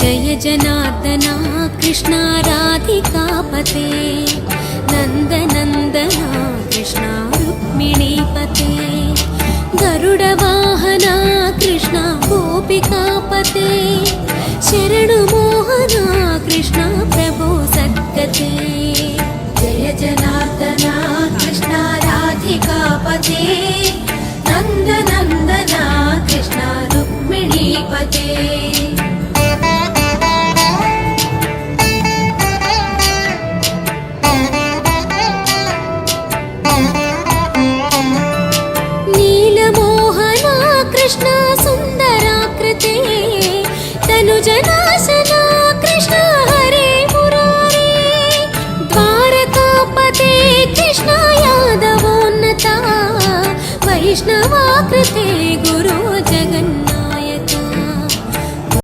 जय जनार्दना कृष्णा राधिकापते नन्दनन्दना कृष्णा रुक्मिणीपते गरुडवाहना कृष्णा गोपिकापते शरणुमोहना कृष्णा प्रभो सद्गते जय जनार्दना कृष्णा राधिकापते नन्दनन्दना कृष्णा रुक्मिणीपते कृष्ण सुन्दराकृते तनुजनाशना कृष्ण हरे मुरारे द्वारकापते कृष्ण यादवोन्नता वैष्णवाकृते गुरो जगन्नाथ